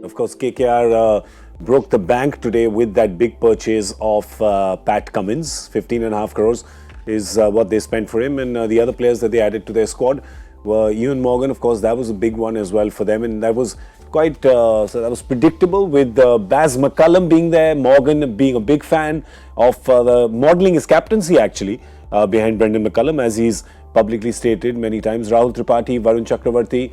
Of course, KKR broke the bank today with that big purchase of Pat Cummins. 15.5 crores is what they spent for him. And the other players that they added to their squad were Eoin Morgan. Of course, that was a big one as well for them. And that was quite, so that was predictable with Baz McCullum being there, Morgan being a big fan of the modelling his captaincy actually behind Brendan McCullum, as he's publicly stated many times. Rahul Tripathi, Varun Chakravarti,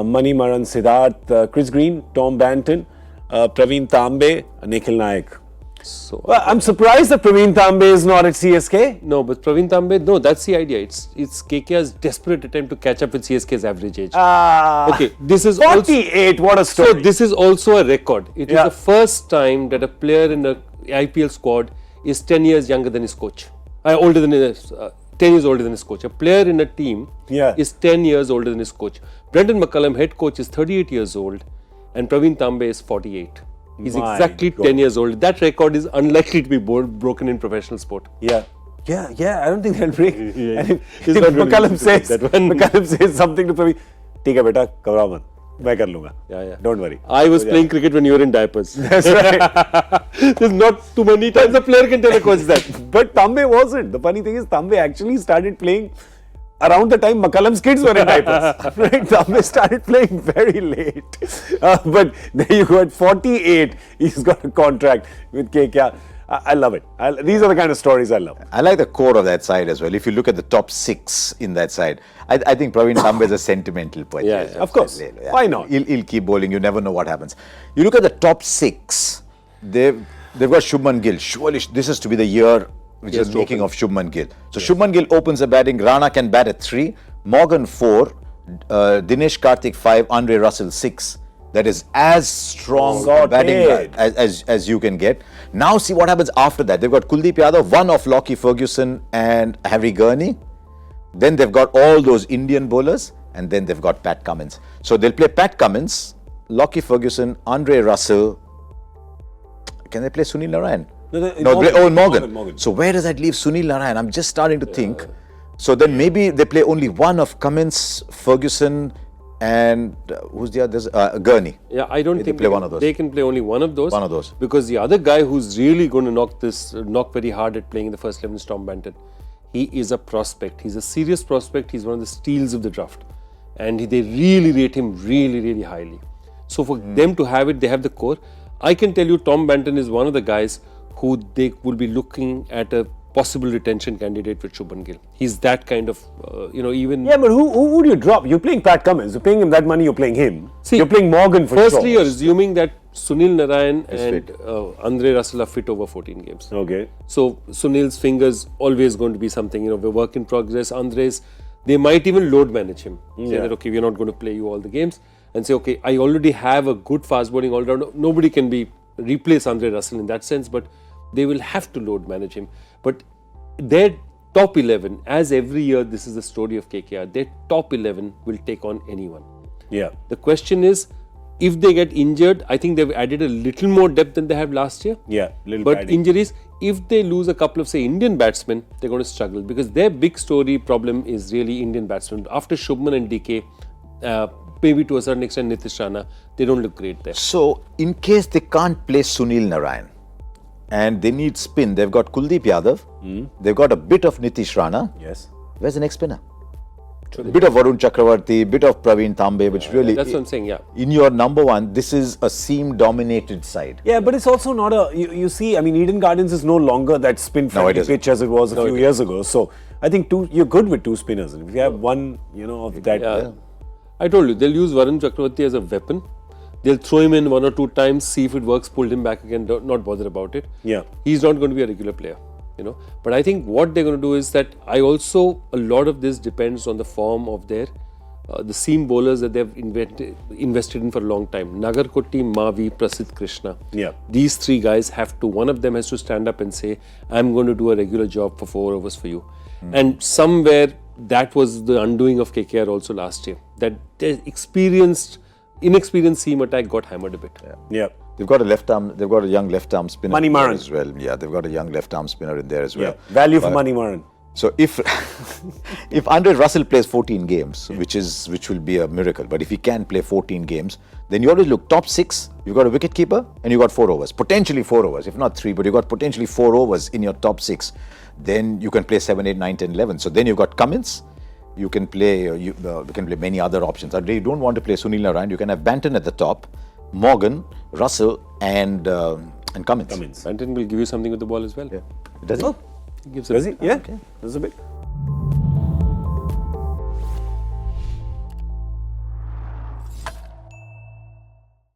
Mani Maran Siddharth, Chris Green, Tom Banton, Praveen Tambe, Nikhil Nayak. So well, I'm surprised that Praveen Tambe is not at CSK. No, but Praveen Tambe, no, that's the idea. It's KKR's desperate attempt to catch up with CSK's average age. Okay, this is 48. Also, what a story! So this is also a record. It is the first time that a player in the IPL squad is 10 years younger than his coach, older than his. 10 years older than his coach. A player in a team is 10 years older than his coach. Brendan McCullum, head coach, is 38 years old, and Praveen Tambe is 48. He's exactly 10 years old. That record is unlikely to be broken in professional sport. Yeah. I don't think they'll break. If McCullum says something to Praveen, "ठीक है बेटा, घबराओ मत, मैं कर लूँगा." Don't worry. I was playing cricket when you were in diapers. That's right. There's not too many times a player can tell a coach that. But Tambe wasn't. The funny thing is, Tambe actually started playing around the time McCullum's kids were in diapers. Right? Tambe started playing very late. But there you go, at 48, he's got a contract with KKR. I love it. These are the kind of stories I love. I like the core of that side as well. If you look at the top 6 in that side, I think Praveen Tambe is a sentimental purchase. Yeah, of course. Yeah. Why not? He'll keep bowling. You never know what happens. You look at the top 6, they've got Shubman Gill. Surely this is to be the year which is making of Shubman Gill. So Shubman Gill opens the batting. Rana can bat at 3. Morgan 4. Dinesh Karthik 5. Andre Russell 6. That is as strong batting as you can get. Now see what happens after that. They've got Kuldeep Yadav, one of Lockie Ferguson and Harry Gurney. Then they've got all those Indian bowlers, and then they've got Pat Cummins. So they'll play Pat Cummins, Lockie Ferguson, Andre Russell. Can they play Sunil Narayan? No, Morgan. So where does that leave Sunil Narayan? I'm just starting to think. So then maybe they play only one of Cummins, Ferguson, and who's the other? Gurney. Yeah, I don't think they play one of those. They can play only one of those. One of those. Because the other guy who's really going to knock very hard at playing in the first 11 is Tom Banton. He is a prospect. He's a serious prospect. He's one of the steals of the draft. And they really rate him really, really highly. So for them to have it, they have the core. I can tell you Tom Banton is one of the guys who they will be looking at a possible retention candidate with Shubman Gill. He's that kind of, even... Yeah, but who would you drop? You're playing Pat Cummins. You're paying him that money, you're playing him. See, you're playing Morgan for sure. Firstly, you're assuming that Sunil Narayan and Andre Russell are fit over 14 games. Okay. So, Sunil's fingers always going to be something, we're work in progress. Andre's, they might even load manage him. Say that, okay, we're not going to play you all the games. And say, okay, I already have a good fast bowling all-rounder. Nobody can replace Andre Russell in that sense, but they will have to load manage him. But their top 11, as every year this is the story of KKR, their top 11 will take on anyone. Yeah. The question is, if they get injured, I think they've added a little more depth than they had last year. Yeah, but injuries, if they lose a couple of, say, Indian batsmen, they're going to struggle because their big story problem is really Indian batsmen. After Shubman and DK, maybe to a certain extent Nitish Rana, they don't look great there. So, in case they can't play Sunil Narayan and they need spin, they've got Kuldeep Yadav, they've got a bit of Nitish Rana. Yes. Where's the next spinner? A bit of Varun Chakravarti, bit of Praveen Tambe, which really... That's what I'm saying, In your number 1, this is a seam-dominated side. Yeah, but it's also not a... You see, I mean, Eden Gardens is no longer that spin-friendly pitch as it was a few years ago. So, I think you're good with 2 spinners. And if you have one, of that... Yeah. I told you, they'll use Varun Chakravarti as a weapon. They'll throw him in 1 or 2 times, see if it works, pull him back again, not bother about it. Yeah. He's not going to be a regular player, But I think what they're going to do is that a lot of this depends on the form of the seam bowlers that they've invested in for a long time. Nagar Kotti, Mavi, Prasidh Krishna. Yeah. These 3 guys one of them has to stand up and say, I'm going to do a regular job for 4 overs for you. And somewhere that was the undoing of KKR also last year. That their inexperienced seam attack got hammered a bit. Yeah. They've got they've got a young left arm spinner Mani Maran as well. Yeah, they've got a young left arm spinner in there as well. Yeah. Value for Mani Maran. So if if Andre Russell plays 14 games, which will be a miracle, but if he can play 14 games, then you always look top 6. You've got a wicket keeper and you've got 4 overs, potentially 4 overs, if not 3, but you've got potentially 4 overs in your top 6. Then you can play 7, 8, 9, 10, 11. So then you've got Cummins. You can play you can play many other options. I really don't want to play Sunil Narayan. You can have Banton at the top, Morgan, Russell, and Cummins. Banton will give you something with the ball as well. Yeah. Does he? He gives Does it. he? Yeah. That's a bit.